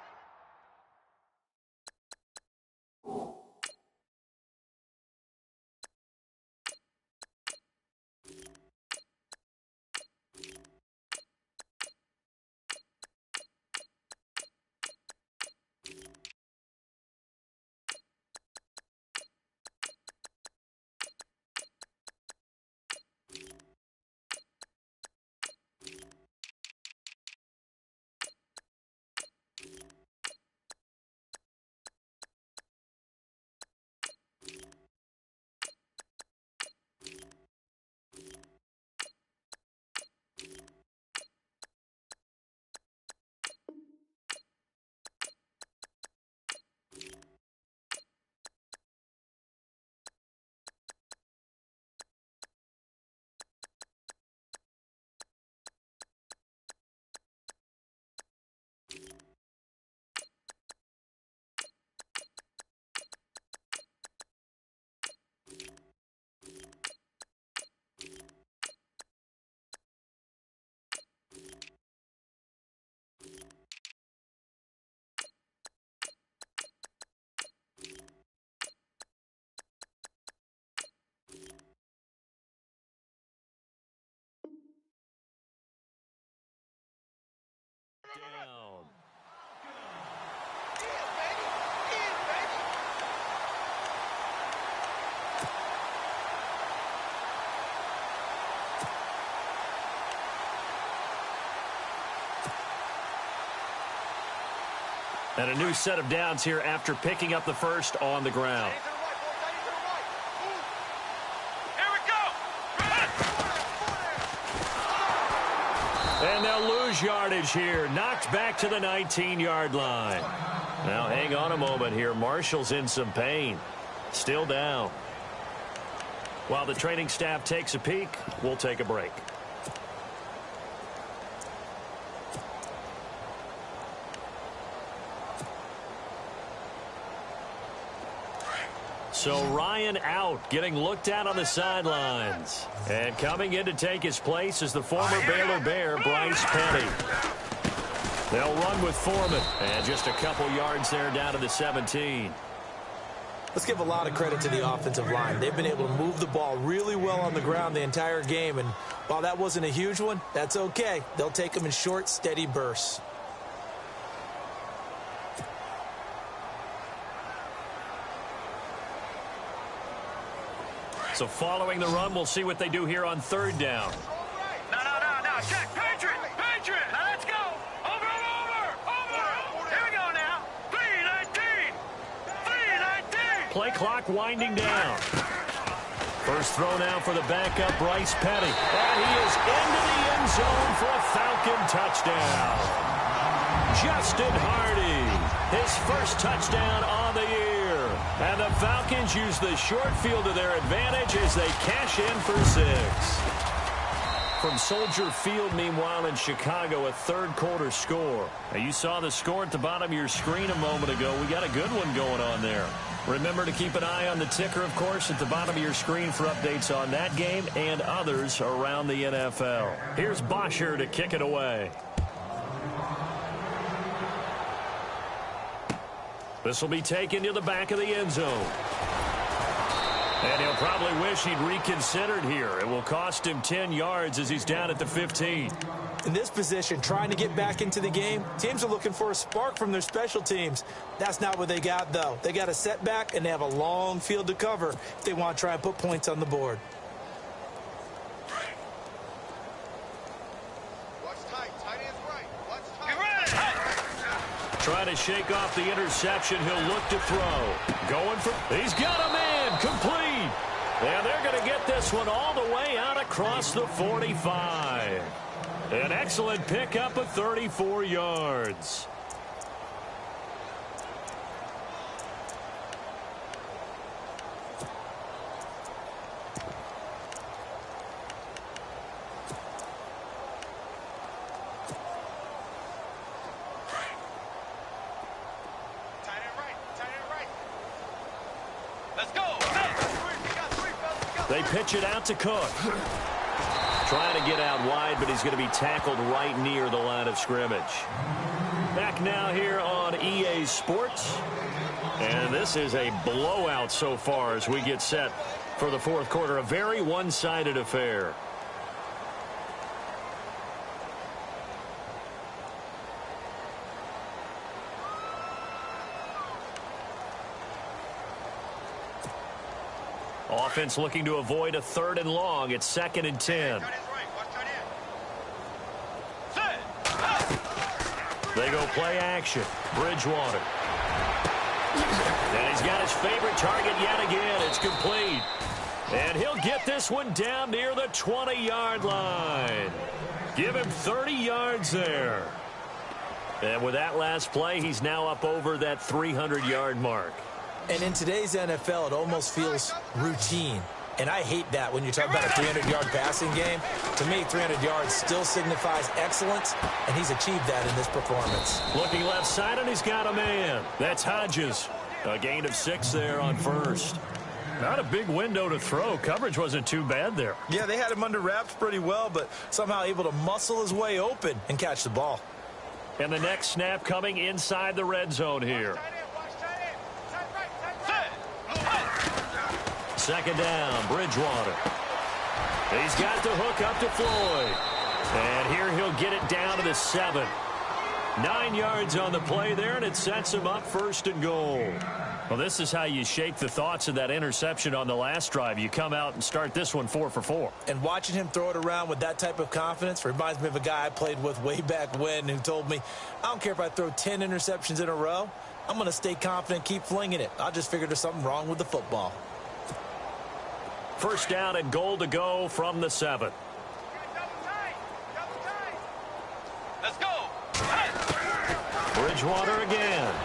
Down. And a new set of downs here after picking up the first on the ground. And they'll lose yardage here. Knocked back to the 19-yard line. Now hang on a moment here. Marshall's in some pain. Still down. While the training staff takes a peek, we'll take a break. So Ryan out, getting looked at on the sidelines. And coming in to take his place is the former Baylor Bear, Bryce Petty. They'll run with Foreman. And just a couple yards there down to the 17. Let's give a lot of credit to the offensive line. They've been able to move the ball really well on the ground the entire game. And while that wasn't a huge one, that's okay. They'll take them in short, steady bursts. So following the run, we'll see what they do here on third down. No. Check. Patriot. Now let's go. Over. Here we go now. 3:19. Play clock winding down. First throw now for the backup, Bryce Petty. And he is into the end zone for a Falcon touchdown. Justin Hardy, his first touchdown on the year. And the Falcons use the short field to their advantage as they cash in for 6. From Soldier Field, meanwhile, in Chicago, a third-quarter score. Now, you saw the score at the bottom of your screen a moment ago. We got a good one going on there. Remember to keep an eye on the ticker, of course, at the bottom of your screen for updates on that game and others around the NFL. Here's Bosher to kick it away. This will be taken to the back of the end zone. And he'll probably wish he'd reconsidered here. It will cost him 10 yards as he's down at the 15. In this position, trying to get back into the game, teams are looking for a spark from their special teams. That's not what they got, though. They got a setback, and they have a long field to cover if they want to try and put points on the board. Trying to shake off the interception. He'll look to throw. Going for... He's got a man. Complete. And they're going to get this one all the way out across the 45. An excellent pickup of 34 yards. Let's go. They pitch it out to Cook. Trying to get out wide, but he's going to be tackled right near the line of scrimmage. Back now here on EA Sports. And this is a blowout so far as we get set for the fourth quarter. A very one-sided affair. Offense looking to avoid a 3rd and long. It's 2nd and 10. They go play action. Bridgewater. And he's got his favorite target yet again. It's complete. And he'll get this one down near the 20-yard line. Give him 30 yards there. And with that last play, he's now up over that 300-yard mark. And in today's NFL, it almost feels routine. And I hate that when you talk about a 300-yard passing game. To me, 300 yards still signifies excellence, and he's achieved that in this performance. Looking left side, and he's got a man. That's Hodges. A gain of 6 there on first. Not a big window to throw. Coverage wasn't too bad there. Yeah, they had him under wraps pretty well, but somehow able to muscle his way open and catch the ball. And the next snap coming inside the red zone here. 2nd down, Bridgewater. He's got the hook up to Floyd. And here he'll get it down to the 7. 9 yards on the play there, and it sets him up 1st and goal. Well, this is how you shake the thoughts of that interception on the last drive. You come out and start this one 4 for 4. And watching him throw it around with that type of confidence reminds me of a guy I played with way back when who told me, I don't care if I throw 10 interceptions in a row. I'm going to stay confident, keep flinging it. I just figured there's something wrong with the football. 1st down and goal to go from the 7. Let's go. Bridgewater again.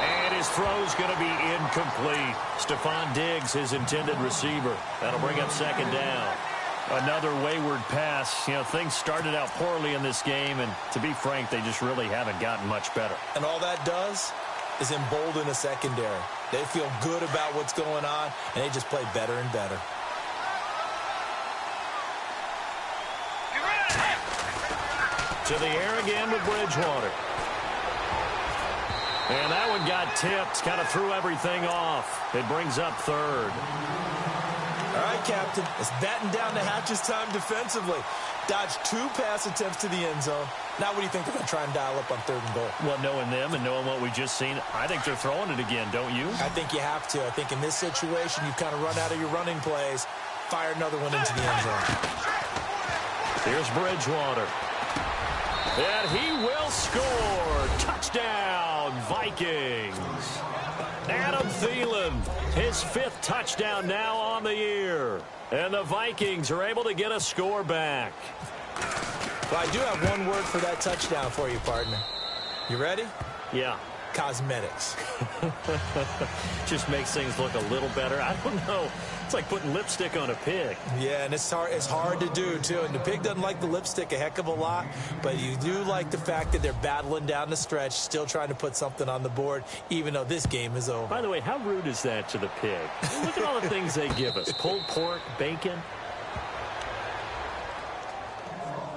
And his throw's going to be incomplete. Stephon Diggs, his intended receiver. That'll bring up 2nd down. Another wayward pass. You know, things started out poorly in this game, and to be frank, they just really haven't gotten much better. And all that does is embolden a secondary. They feel good about what's going on, and they just play better and better. To the air again with Bridgewater. And that one got tipped, kind of threw everything off. It brings up 3rd. All right, Captain, it's batten down to Hatch's time defensively. Dodged 2 pass attempts to the end zone. Now what do you think they're going to try and dial up on 3rd and goal? Well, knowing them and knowing what we just seen, I think they're throwing it again, don't you? I think you have to. I think in this situation, you've kind of run out of your running plays. Fire another one into the end zone. Here's Bridgewater. And he will score. Touchdown, Vikings. Adam Thielen, his 5th touchdown now on the year. And the Vikings are able to get a score back. Well, I do have one word for that touchdown for you, partner. You ready? Yeah. Cosmetics. Just makes things look a little better. I don't know. It's like putting lipstick on a pig. Yeah, and it's hard to do, too. And the pig doesn't like the lipstick a heck of a lot, but you do like the fact that they're battling down the stretch, still trying to put something on the board, even though this game is over. By the way, how rude is that to the pig? Look at all the things they give us. Pulled pork, bacon.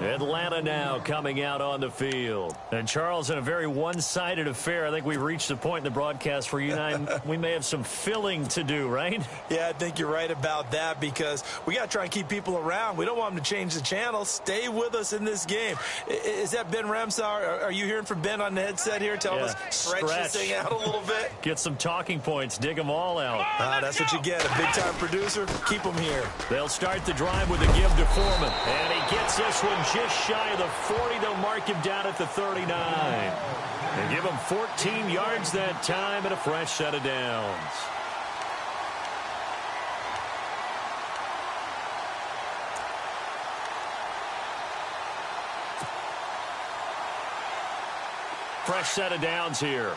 Atlanta now coming out on the field. And, Charles, in a very one-sided affair, I think we've reached the point in the broadcast where you and I, we may have some filling to do, right? Yeah, I think you're right about that because we got to try and keep people around. We don't want them to change the channel. Stay with us in this game. Is that Ben Ramsar? Are you hearing from Ben on the headset here telling us stretch this thing out a little bit? Get some talking points. Dig them all out. That's what you get. A big-time producer. Keep them here. They'll start the drive with a give to Foreman. And he gets this one just shy of the 40. They'll mark him down at the 39. And give him 14 yards that time and a fresh set of downs. Fresh set of downs here.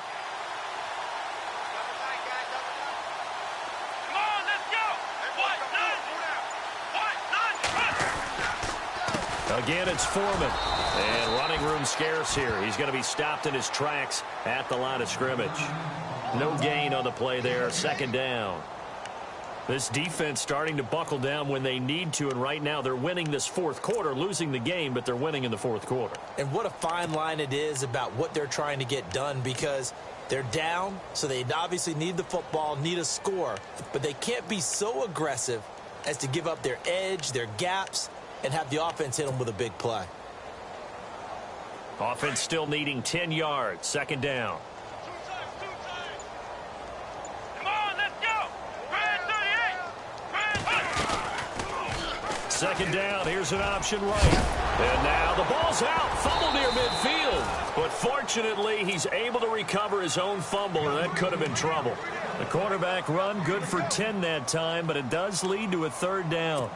Again, it's Foreman. And running room scarce here. He's going to be stopped in his tracks at the line of scrimmage. No gain on the play there. 2nd down. This defense starting to buckle down when they need to, and right now they're winning this fourth quarter, losing the game, but they're winning in the fourth quarter. And what a fine line it is about what they're trying to get done, because they're down, so they obviously need the football, need a score, but they can't be so aggressive as to give up their edge, their gaps, and have the offense hit them with a big play. Offense still needing 10 yards, second down. Come on, let's go. Red 38. Second down, here's an option right. And now the ball's out, fumble near midfield. But fortunately, he's able to recover his own fumble, or that could have been trouble. The quarterback run, good for 10 that time, but it does lead to a third down.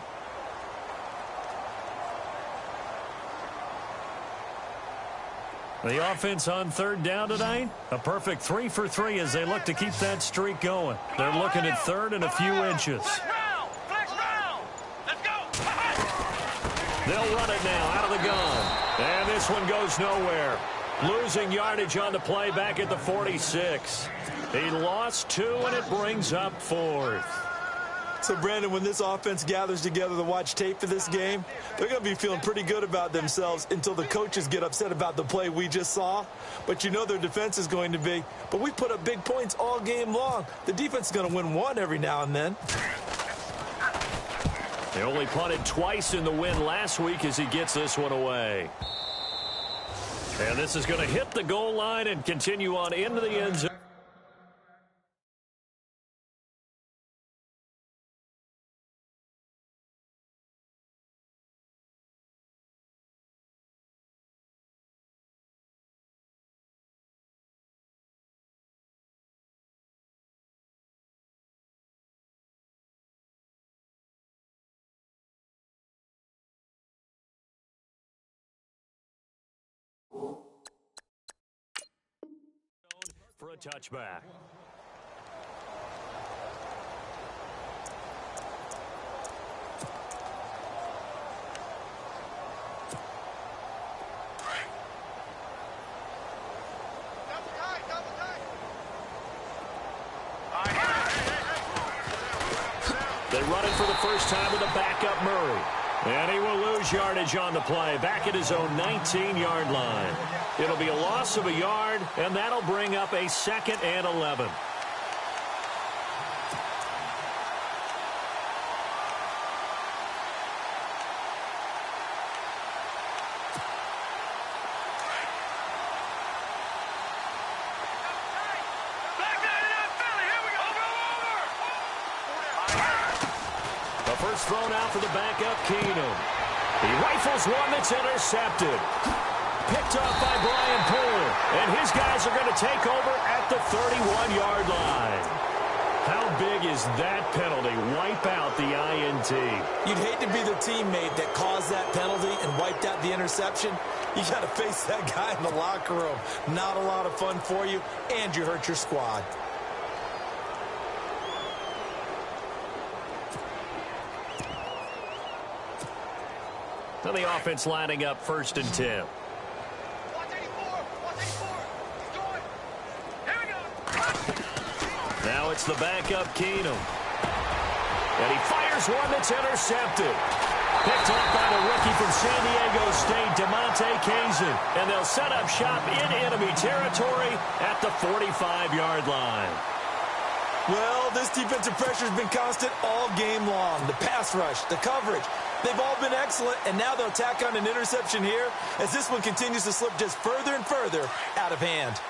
The offense on third down tonight, a perfect 3 for 3 as they look to keep that streak going. They're looking at third and a few inches. Flex round. Let's go. They'll run it now out of the gun. And this one goes nowhere. Losing yardage on the play back at the 46. He lost 2, and it brings up 4th. So, Brandon, when this offense gathers together to watch tape for this game, they're going to be feeling pretty good about themselves until the coaches get upset about the play we just saw. But you know their defense is going to be. But we put up big points all game long. The defense is going to win one every now and then. They only punted twice in the win last week as he gets this one away. And this is going to hit the goal line and continue on into the end zone. For a touchback. They run it for the first time with a backup Murray. And he will lose yardage on the play, back at his own 19-yard line. It'll be a loss of a yard, and that'll bring up a 2nd and 11. The first thrown out for the backup, Keenum. He rifles one that's intercepted. Picked off by Brian Poole. And his guys are going to take over at the 31-yard line. How big is that penalty? Wipe out the INT. You'd hate to be the teammate that caused that penalty and wiped out the interception. You got to face that guy in the locker room. Not a lot of fun for you, and you hurt your squad. So the offense lining up 1st and 10. Now it's the backup Keenum. And he fires one that's intercepted. Picked off by the rookie from San Diego State, DeMonte Kazin. And they'll set up shop in enemy territory at the 45-yard line. Well, this defensive pressure has been constant all game long. The pass rush, the coverage, they've all been excellent, and now they'll tack on an interception here as this one continues to slip just further and further out of hand.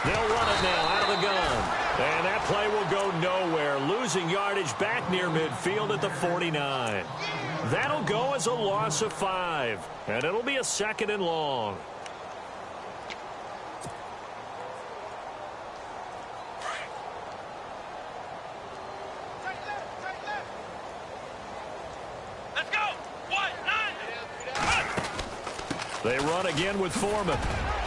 They'll run it now out of the gun. And that play will go nowhere, losing yardage back near midfield at the 49. That'll go as a loss of 5, and it'll be a 2nd and long. Let's go. 1-9. They run again with Foreman.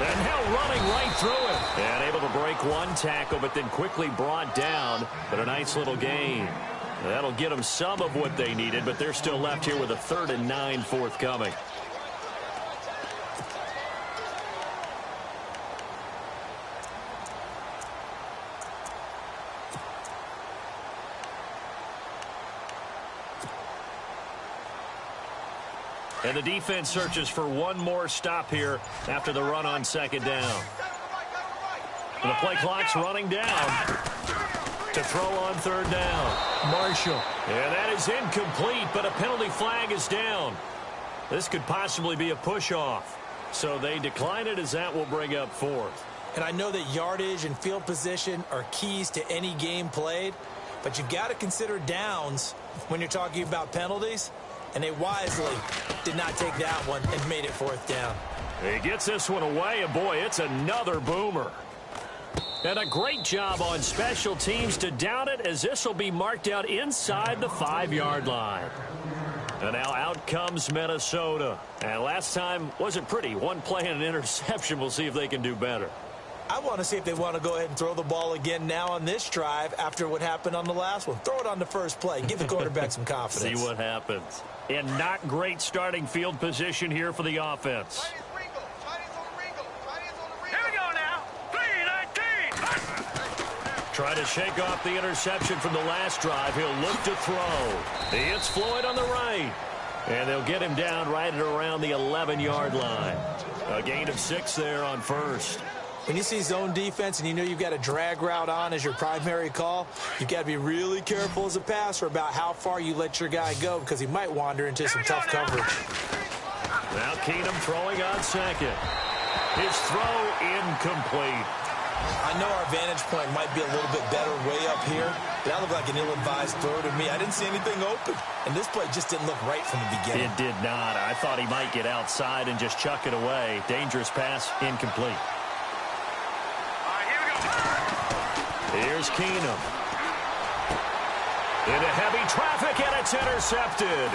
And now running right through it. And able to break one tackle, but then quickly brought down. But a nice little gain. That'll get them some of what they needed, but they're still left here with a 3rd and 9 forthcoming. And the defense searches for one more stop here after the run on second down. And the play clock's running down to throw on third down. Marshall. And that is incomplete, but a penalty flag is down. This could possibly be a push-off. So they decline it as that will bring up fourth. And I know that yardage and field position are keys to any game played, but you've got to consider downs when you're talking about penalties. And they wisely did not take that one and made it fourth down. He gets this one away, and boy, it's another boomer. And a great job on special teams to down it, as this will be marked out inside the 5-yard line. And now out comes Minnesota. And last time wasn't pretty. One play and an interception. We'll see if they can do better. I want to see if they want to go ahead and throw the ball again now on this drive after what happened on the last one. Throw it on the first play. Give the quarterback some confidence. See what happens. And not great starting field position here for the offense. Here we go now. 3-19. Try to shake off the interception from the last drive. He'll look to throw. It's Floyd on the right. And they'll get him down right at around the 11-yard line. A gain of 6 there on first. When you see zone defense and you know you've got a drag route on as your primary call, you've got to be really careful as a passer about how far you let your guy go, because he might wander into some tough coverage. Now Keenum throwing on second. His throw incomplete. I know our vantage point might be a little bit better way up here, but that looked like an ill-advised throw to me. I didn't see anything open, and this play just didn't look right from the beginning. It did not. I thought he might get outside and just chuck it away. Dangerous pass, incomplete. Here's Keenum. Into heavy traffic, and it's intercepted.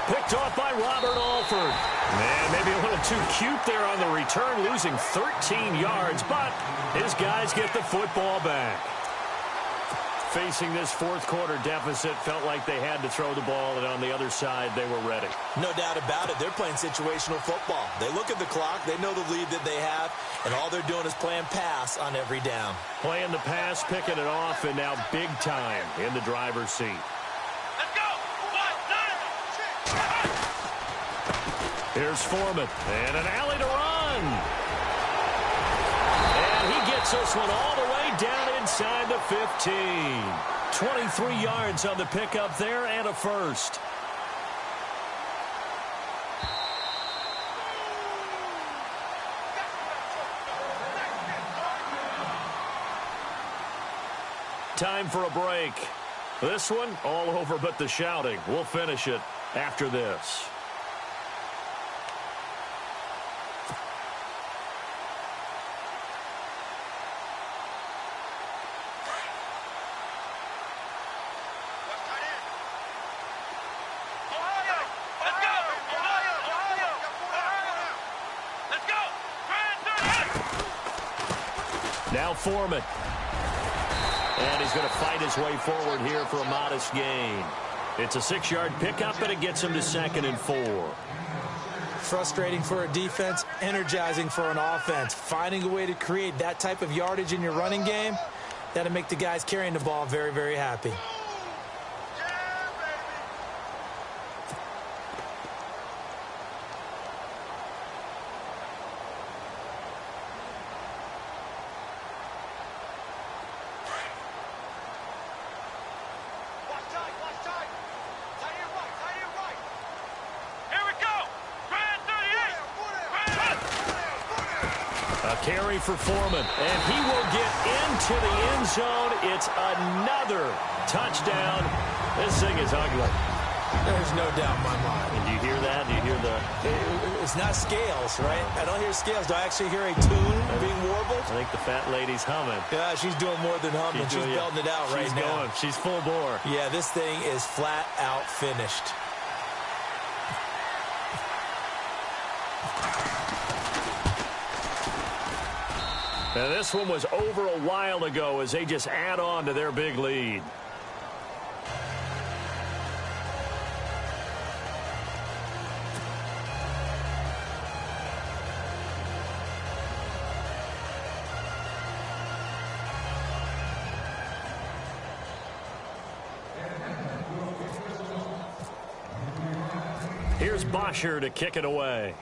Picked off by Robert Alford. Man, maybe a little too cute there on the return, losing 13 yards, but his guys get the football back. Facing this fourth quarter deficit, felt like they had to throw the ball, and on the other side, they were ready. No doubt about it. They're playing situational football. They look at the clock. They know the lead that they have, and all they're doing is playing pass on every down. Playing the pass, picking it off, and now big time in the driver's seat. Let's go. 1, 9. Here's Foreman, and an alley to run. And he gets this one all the way down inside the 15. 23 yards on the pickup there, and a first. Time for a break. This one, all over but the shouting. We'll finish it after this. Now Foreman. And he's going to fight his way forward here for a modest gain. It's a 6-yard pickup, and it gets him to 2nd and 4. Frustrating for a defense, energizing for an offense. Finding a way to create that type of yardage in your running game, that'll make the guys carrying the ball very, very happy. Carry for Foreman, and he will get into the end zone. It's another touchdown. This thing is ugly. There's no doubt in my mind. And do you hear that? Do you hear the... It's not scales, right? I don't hear scales. Do I actually hear a tune being warbled? I think the fat lady's humming. Yeah, she's doing more than humming. She's belting it out right now. She's going. She's full bore. Yeah, this thing is flat out finished. Now, this one was over a while ago as they just add on to their big lead. here's Bosher to kick it away.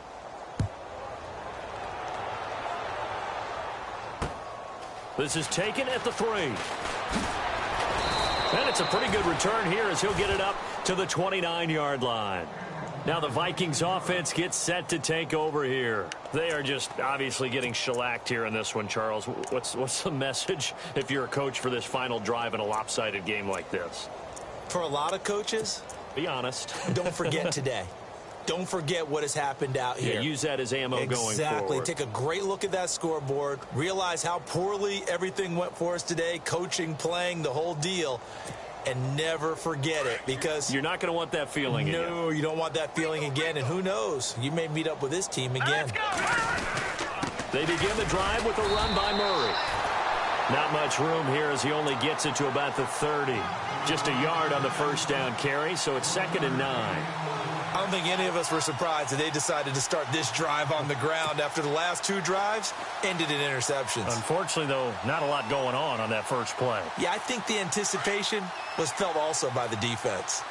This is taken at the 3. And it's a pretty good return here as he'll get it up to the 29-yard line. Now the Vikings offense gets set to take over here. They are just obviously getting shellacked here in this one, Charles. What's the message if you're a coach for this final drive in a lopsided game like this? For a lot of coaches, be honest. Don't forget today. Don't forget what has happened out here. Yeah, use that as ammo going forward. Exactly. Take a great look at that scoreboard. Realize how poorly everything went for us today. Coaching, playing, the whole deal. And never forget it, because you're not going to want that feeling again. No, you don't want that feeling again. And who knows? You may meet up with this team again. They begin the drive with a run by Murray. Not much room here as he only gets it to about the 30. Just a yard on the first down carry, so it's 2nd and 9. I don't think any of us were surprised that they decided to start this drive on the ground after the last 2 drives ended in interceptions. Unfortunately, though, not a lot going on that first play. Yeah, I think the anticipation was felt also by the defense.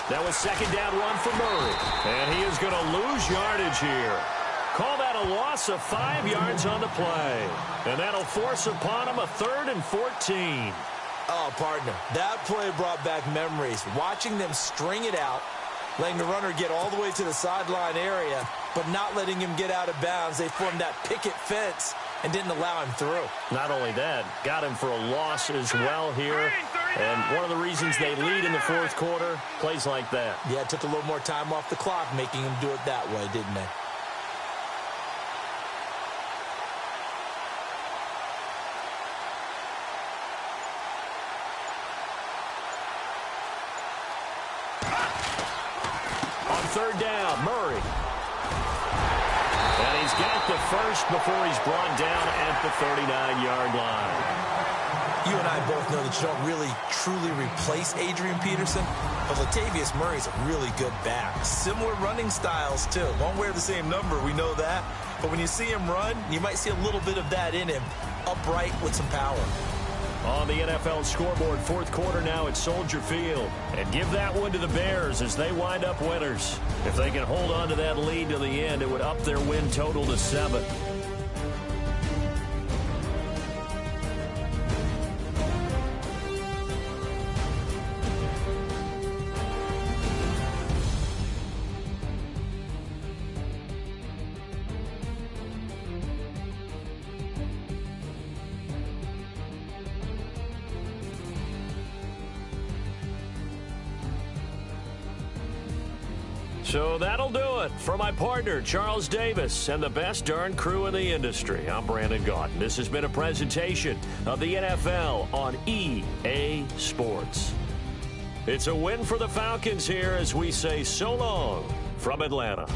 That was 2nd down run for Murray. And he is going to lose yardage here. Call that a loss of 5 yards on the play. And that'll force upon him a 3rd and 14. Oh, partner, that play brought back memories. Watching them string it out, letting the runner get all the way to the sideline area, but not letting him get out of bounds. They formed that picket fence and didn't allow him through. Not only that, got him for a loss as well here. And one of the reasons they lead in the 4th quarter, plays like that. Yeah, it took a little more time off the clock, making him do it that way, didn't they? On 3rd down, Murray. And he's got the first before he's brought down at the 39-yard line. You and I both know that you don't really truly replace Adrian Peterson, but Latavius Murray's a really good back. Similar running styles, too. Won't wear the same number, we know that. But when you see him run, you might see a little bit of that in him, upright with some power. On the NFL scoreboard, 4th quarter now at Soldier Field. And give that one to the Bears as they wind up winners. If they can hold on to that lead to the end, it would up their win total to 7. So that'll do it. For my partner, Charles Davis, and the best darn crew in the industry, I'm Brandon Gaudin. This has been a presentation of the NFL on EA Sports. It's a win for the Falcons here as we say so long from Atlanta.